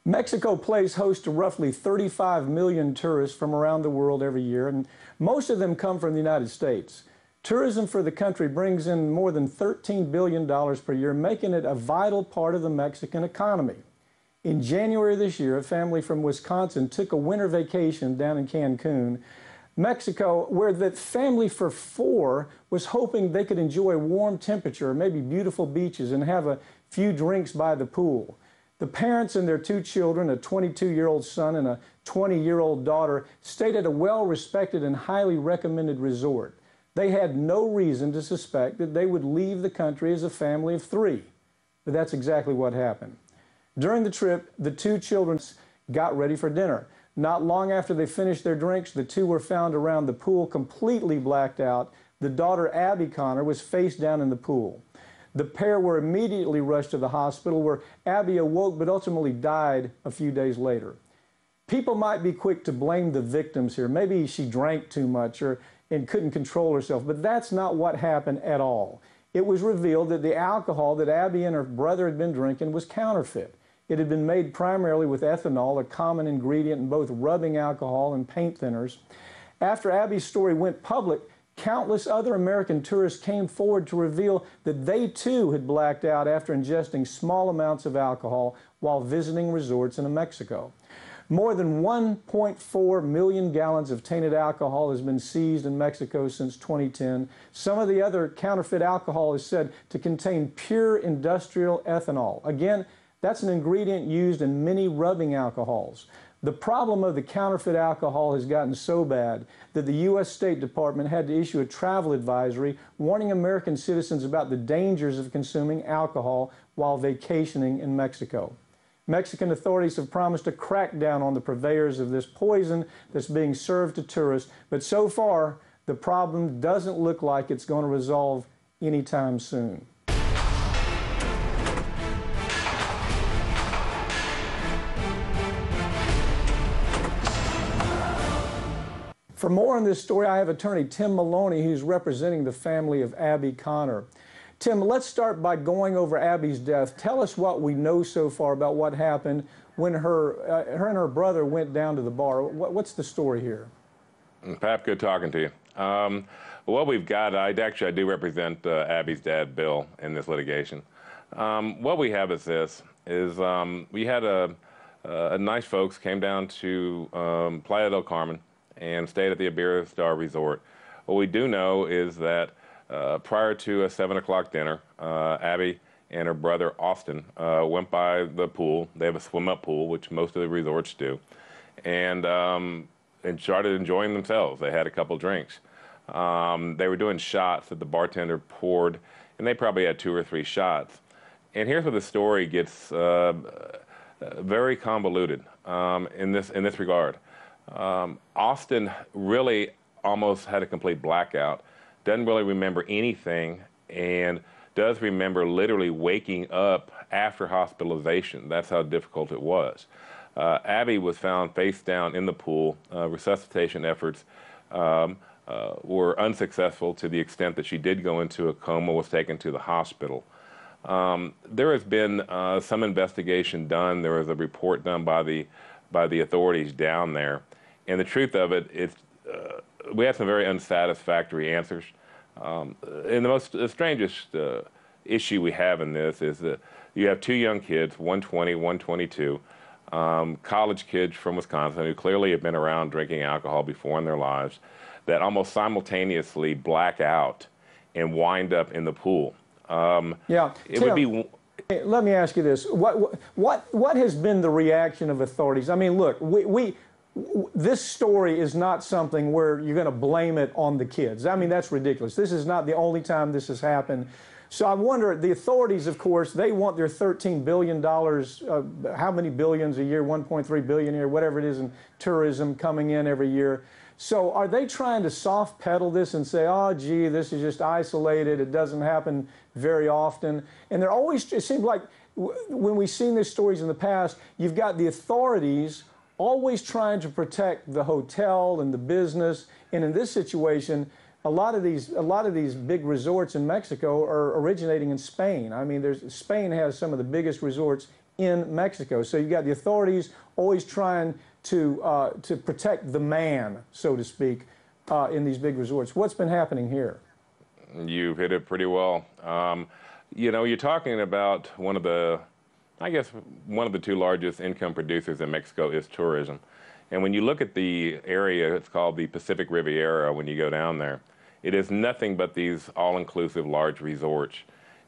Mexico plays host to roughly 35 million tourists from around the world every year, and most of them come from the United States. Tourism for the country brings in more than $13 billion per year, making it a vital part of the Mexican economy. In January this year, a family from Wisconsin took a winter vacation down in Cancun, Mexico, where the family for four was hoping they could enjoy warm temperature, maybe beautiful beaches, and have a few drinks by the pool. The parents and their two children, a 22-year-old son and a 20-year-old daughter, stayed at a well-respected and highly recommended resort. They had no reason to suspect that they would leave the country as a family of three. But that's exactly what happened. During the trip, the two children got ready for dinner. Not long after they finished their drinks, the two were found around the pool completely blacked out. The daughter, Abby Connor, was face down in the pool. The pair were immediately rushed to the hospital, where Abby awoke but ultimately died a few days later. People might be quick to blame the victims here. Maybe she drank too much and couldn't control herself, but that's not what happened at all. It was revealed that the alcohol that Abby and her brother had been drinking was counterfeit. It had been made primarily with ethanol, a common ingredient in both rubbing alcohol and paint thinners. After Abby's story went public, countless other American tourists came forward to reveal that they too had blacked out after ingesting small amounts of alcohol while visiting resorts in Mexico. More than 1.4 million gallons of tainted alcohol has been seized in Mexico since 2010. Some of the other counterfeit alcohol is said to contain pure industrial ethanol. Again, that's an ingredient used in many rubbing alcohols. The problem of the counterfeit alcohol has gotten so bad that the U.S. State Department had to issue a travel advisory warning American citizens about the dangers of consuming alcohol while vacationing in Mexico. Mexican authorities have promised to crack down on the purveyors of this poison that's being served to tourists, but so far, the problem doesn't look like it's going to resolve anytime soon. For more on this story, I have attorney Tim Maloney, who's representing the family of Abby Connor. Tim, let's start by going over Abby's death. Tell us what we know so far about what happened when her and her brother went down to the bar. What's the story here? Pap, good talking to you. What we've got, I do represent Abby's dad, Bill, in this litigation. What we have is this, we had a nice folks came down to Playa del Carmen and stayed at the Iberostar Resort. What we do know is that prior to a 7 o'clock dinner, Abby and her brother Austin went by the pool. They have a swim-up pool, which most of the resorts do, and started enjoying themselves. They had a couple drinks. They were doing shots that the bartender poured, and they probably had 2 or 3 shots. And here's where the story gets very convoluted in this regard. Austin really almost had a complete blackout, doesn't really remember anything, and does remember literally waking up after hospitalization. That's how difficult it was. Abby was found face down in the pool. Resuscitation efforts were unsuccessful to the extent that she did go into a coma, was taken to the hospital. There has been some investigation done. There was a report done by the authorities down there. And the truth of it is we have some very unsatisfactory answers. And the strangest issue we have in this is that you have 2 young kids, 120, 122, college kids from Wisconsin who clearly have been around drinking alcohol before in their lives, that almost simultaneously black out and wind up in the pool. Yeah, it would be. Let me ask you this: what has been the reaction of authorities? I mean, look, this story is not something where you're going to blame it on the kids. I mean, that's ridiculous. This is not the only time this has happened. So I wonder, the authorities, of course, they want their $13 billion, how many billions a year, 1.3 billion a year, whatever it is in tourism coming in every year. So are they trying to soft pedal this and say, oh, gee, this is just isolated, it doesn't happen very often? And they're always, it seems like when we've seen these stories in the past, you've got the authorities always trying to protect the hotel and the business. And in this situation, a lot of these big resorts in Mexico are originating in Spain. I mean, Spain has some of the biggest resorts in Mexico. So you got the authorities always trying to protect the man, so to speak, in these big resorts. What's been happening here? You've hit it pretty well. You know, you're talking about one of the, I guess, one of the two largest income producers in Mexico is tourism. And when you look at the area, it's called the Pacific Riviera when you go down there. It is nothing but these all-inclusive large resorts.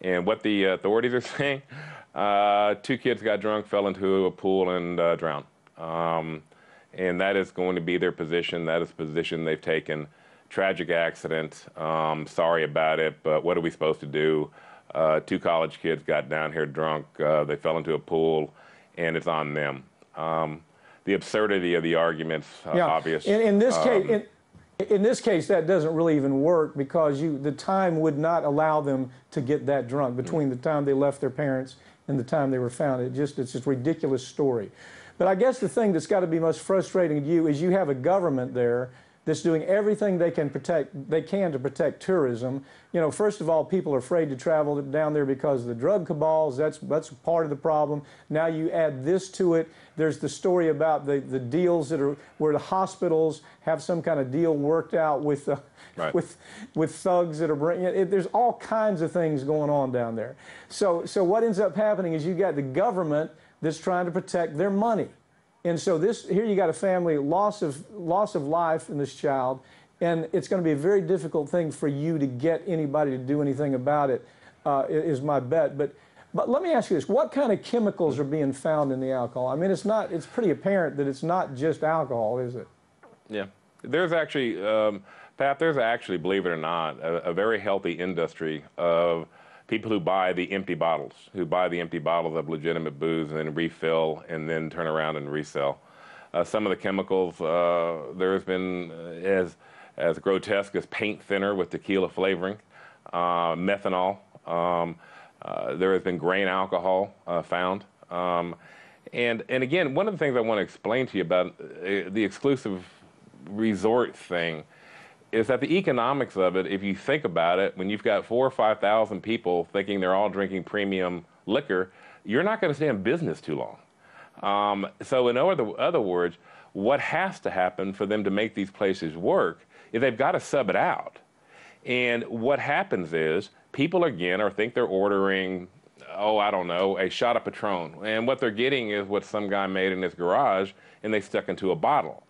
And what the authorities are saying, two kids got drunk, fell into a pool, and drowned. And that is going to be their position. That is the position they've taken. Tragic accident. Sorry about it, but what are we supposed to do? Two college kids got down here drunk. They fell into a pool, and it's on them. The absurdity of the argument's obvious. In this case, that doesn't really even work because the time would not allow them to get that drunk between the time they left their parents and the time they were found. It's just a ridiculous story. But I guess the thing that's got to be most frustrating to you is you have a government there that's doing everything they can to protect tourism. You know, first of all, people are afraid to travel down there because of the drug cabals. That's part of the problem. Now you add this to it. There's the story about the deals that are where the hospitals have some kind of deal worked out with right. with thugs that are bringing it. There's all kinds of things going on down there. So what ends up happening is you got the government that's trying to protect their money. And so here you got a family, loss of life in this child, and it's going to be a very difficult thing for you to get anybody to do anything about it, is my bet. But let me ask you this: what kind of chemicals are being found in the alcohol? I mean, it's pretty apparent that it's not just alcohol, is it? Yeah, there's actually, Pat, there's actually, believe it or not, a very healthy industry of people who buy the empty bottles, of legitimate booze and then refill and then turn around and resell. Some of the chemicals, there has been as grotesque as paint thinner with tequila flavoring, methanol. There has been grain alcohol found. And again, one of the things I want to explain to you about the exclusive resort thing is that the economics of it, if you think about it, when you've got 4,000 or 5,000 people thinking they're all drinking premium liquor, you're not going to stay in business too long. So in other words, what has to happen for them to make these places work is they've got to sub it out. And what happens is people, again, think they're ordering, oh, I don't know, a shot of Patron. And what they're getting is what some guy made in his garage, and they stuck into a bottle.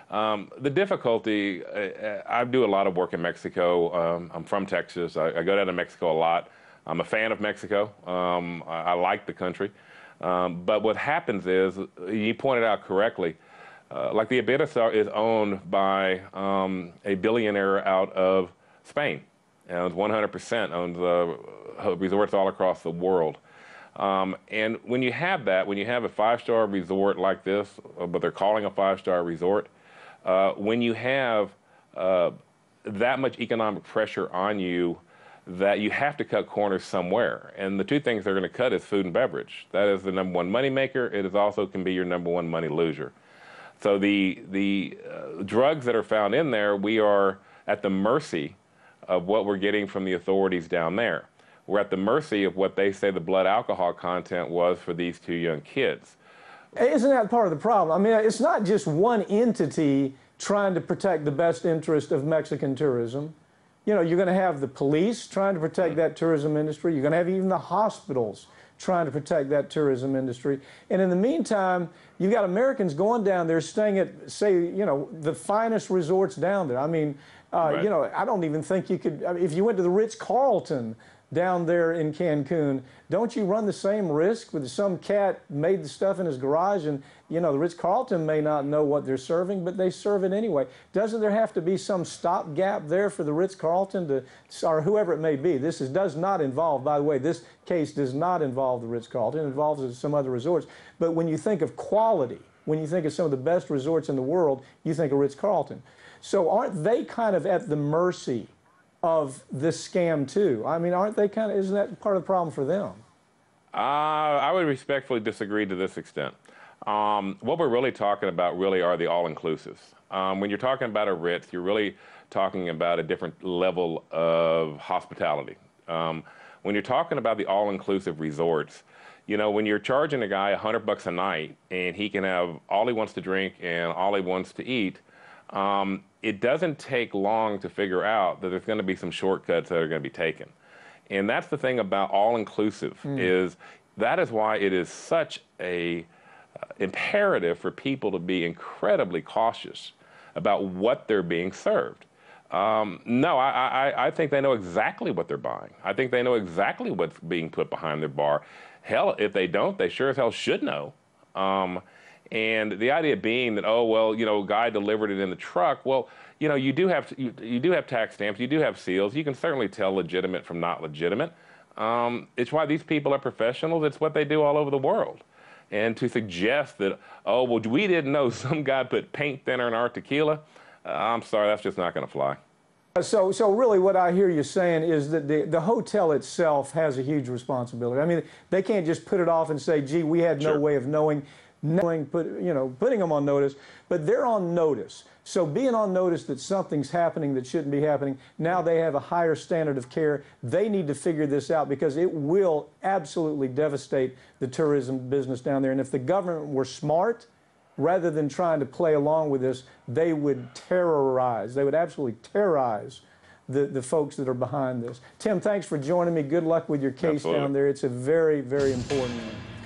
The difficulty, I do a lot of work in Mexico. I'm from Texas. I go down to Mexico a lot. I'm a fan of Mexico. I like the country. But what happens is, you pointed out correctly, like the Iberostar is owned by a billionaire out of Spain. Owns 100%, owns resorts all across the world. And when you have that, when you have a 5-star resort like this, but they're calling a 5-star resort, when you have that much economic pressure on you, that you have to cut corners somewhere. And the two things they're going to cut is food and beverage. That is the #1 moneymaker. It is also can be your #1 money loser. So the drugs that are found in there, we are at the mercy of what we're getting from the authorities down there. We're at the mercy of what they say the blood alcohol content was for these two young kids. Isn't that part of the problem? I mean, it's not just one entity trying to protect the best interest of Mexican tourism. You know, you're going to have the police trying to protect that tourism industry. You're going to have even the hospitals trying to protect that tourism industry. And in the meantime, you've got Americans going down there staying at, say, you know, the finest resorts down there. I mean, right. You know, I don't even think you could, I mean, if you went to the Ritz-Carlton down there in Cancun, don't you run the same risk with some cat made the stuff in his garage and, you know, the Ritz-Carlton may not know what they're serving, but they serve it anyway. Doesn't there have to be some stopgap there for the Ritz-Carlton to, or whoever it may be? This does not involve, by the way, this case does not involve the Ritz-Carlton. It involves some other resorts. But when you think of quality, when you think of some of the best resorts in the world, you think of Ritz-Carlton. So aren't they kind of at the mercy of this scam too? I mean, aren't they kind of, isn't that part of the problem for them? I would respectfully disagree to this extent. What we're really talking about really are the all-inclusives. When you're talking about a Ritz, you're really talking about a different level of hospitality. When you're talking about the all-inclusive resorts, You know, when you're charging a guy $100 a night and he can have all he wants to drink and all he wants to eat, it doesn't take long to figure out that there's going to be some shortcuts that are going to be taken. And that's the thing about all-inclusive, is that is why it is such a imperative for people to be incredibly cautious about what they're being served. No, I think they know exactly what they're buying. I think they know exactly what's being put behind their bar. Hell, if they don't, they sure as hell should know. And the idea being that, oh, well, you know, guy delivered it in the truck. Well, you know, you do have tax stamps, you do have seals. You can certainly tell legitimate from not legitimate. It's why these people are professionals. It's what they do all over the world. And to suggest that, oh, well, we didn't know some guy put paint thinner in our tequila, I'm sorry, that's just not going to fly. So really what I hear you saying is that the hotel itself has a huge responsibility. I mean, they can't just put it off and say, gee, we had no way of knowing, putting them on notice, but they're on notice. So being on notice that something's happening that shouldn't be happening, now they have a higher standard of care. They need to figure this out because it will absolutely devastate the tourism business down there. And if the government were smart, rather than trying to play along with this, they would terrorize. They would absolutely terrorize the folks that are behind this. Tim, thanks for joining me. Good luck with your case down there. It's a very, very important one.